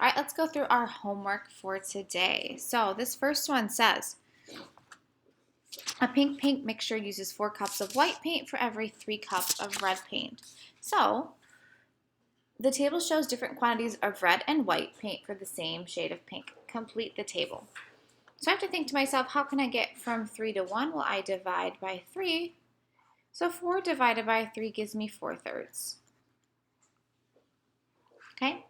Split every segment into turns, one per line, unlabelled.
All right, let's go through our homework for today. So this first one says, a pink mixture uses 4 cups of white paint for every 3 cups of red paint. So the table shows different quantities of red and white paint for the same shade of pink. Complete the table. So I have to think to myself, how can I get from 3 to 1? Well, I divide by 3. So 4 divided by 3 gives me 4/3. Okay?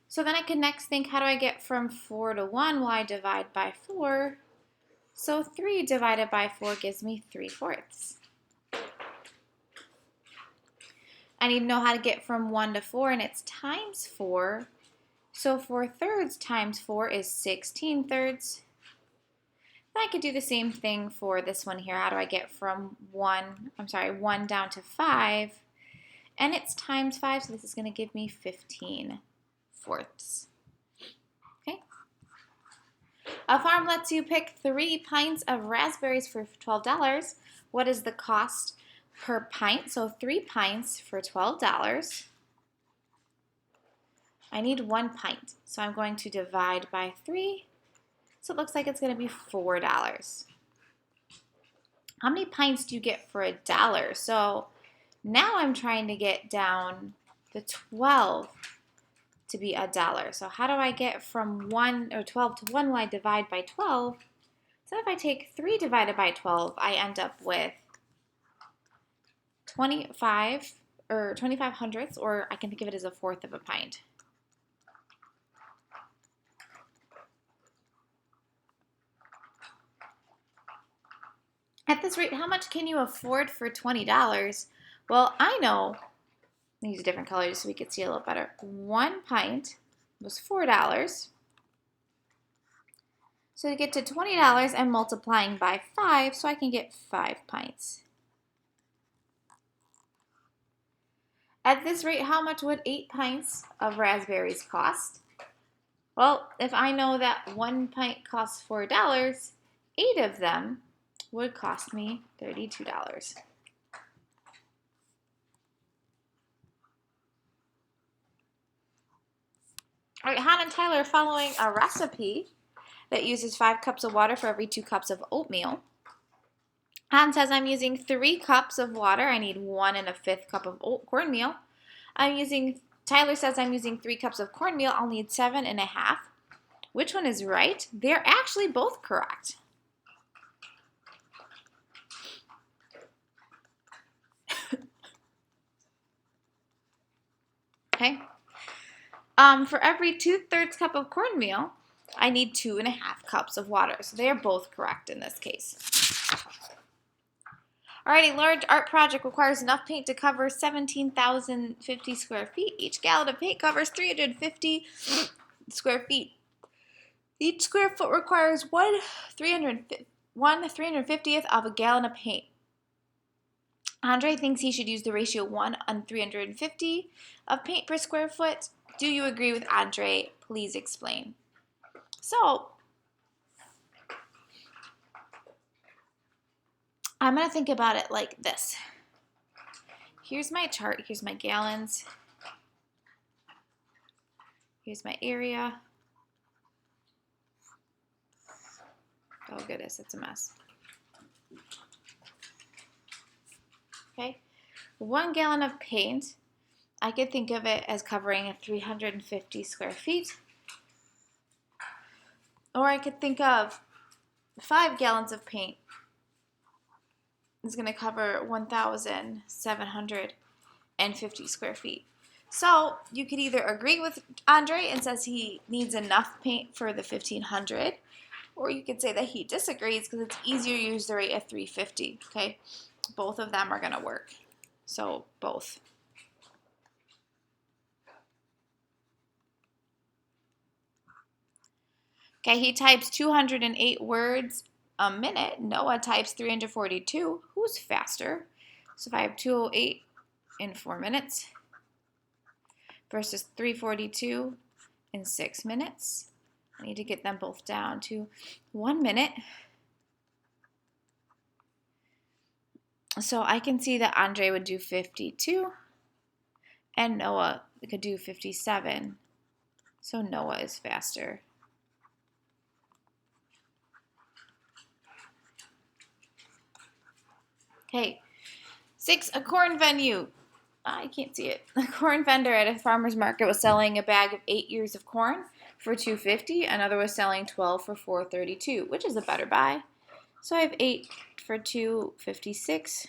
So then I can next think, how do I get from 4 to 1? Well, I divide by 4. So 3 divided by 4 gives me 3/4. I need to know how to get from 1 to 4, and it's times 4. So 4/3 times 4 is 16/3. Then I could do the same thing for this one here. How do I get from 1 down to 5? And it's times 5, so this is going to give me 15/4. Okay. A farm lets you pick 3 pints of raspberries for $12. What is the cost per pint? So 3 pints for $12. I need 1 pint, so I'm going to divide by 3. So it looks like it's going to be $4. How many pints do you get for $1? So now I'm trying to get down the 12 to be $1. So how do I get from 12 to 1? Well, I divide by 12. So if I take 3 divided by 12, I end up with 25 or 25 hundredths, or I can think of it as a fourth of a pint. At this rate, how much can you afford for $20? Well, I know, I'll use a different color just so we can see a little better. 1 pint was $4. So to get to $20, I'm multiplying by 5, so I can get 5 pints. At this rate, how much would 8 pints of raspberries cost? Well, if I know that 1 pint costs $4, 8 of them would cost me $32. All right, Hannah and Tyler are following a recipe that uses 5 cups of water for every 2 cups of oatmeal. Hannah says, I'm using 3 cups of water. I need 1 1/5 cup of cornmeal. Tyler says I'm using 3 cups of cornmeal. I'll need 7 1/2. Which one is right? They're actually both correct. Okay. For every 2/3 cup of cornmeal, I need 2 1/2 cups of water. So they are both correct in this case. All right, a large art project requires enough paint to cover 17,050 square feet. Each gallon of paint covers 350 square feet. Each square foot requires 1/350th of a gallon of paint. Andre thinks he should use the ratio 1/350 of paint per square foot. Do you agree with Andre? Please explain. So I'm going to think about it like this. Here's my chart. Here's my gallons. Here's my area. Oh, goodness, it's a mess. Okay, 1 gallon of paint, I could think of it as covering 350 square feet. Or I could think of 5 gallons of paint is going to cover 1,750 square feet. So you could either agree with Andre and says he needs enough paint for the 1,500, or you could say that he disagrees because it's easier to use the rate of 350. Okay, both of them are going to work. So both. Okay, he types 208 words a minute. Noah types 342. Who's faster? So if I have 208 in 4 minutes versus 342 in 6 minutes, I need to get them both down to 1 minute. So I can see that Andre would do 52 and Noah could do 57 So Noah is faster. Okay. 6, a corn venue. I can't see it. A corn vendor at a farmer's market was selling a bag of 8 ears of corn for $2.50. Another was selling 12 for $4.32, which is a better buy. So I have 8 for $2.56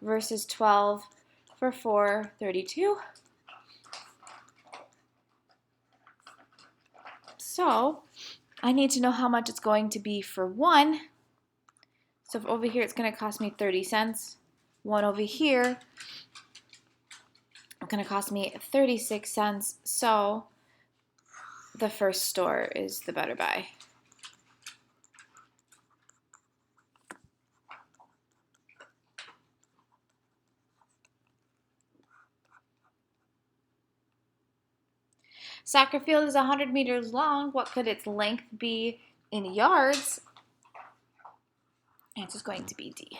versus 12 for $4.32. So I need to know how much it's going to be for one. So if over here it's going to cost me 30 cents. One over here it's going to cost me 36 cents. So the first store is the better buy. Soccer field is 100 meters long. What could its length be in yards? Answer's going to be D.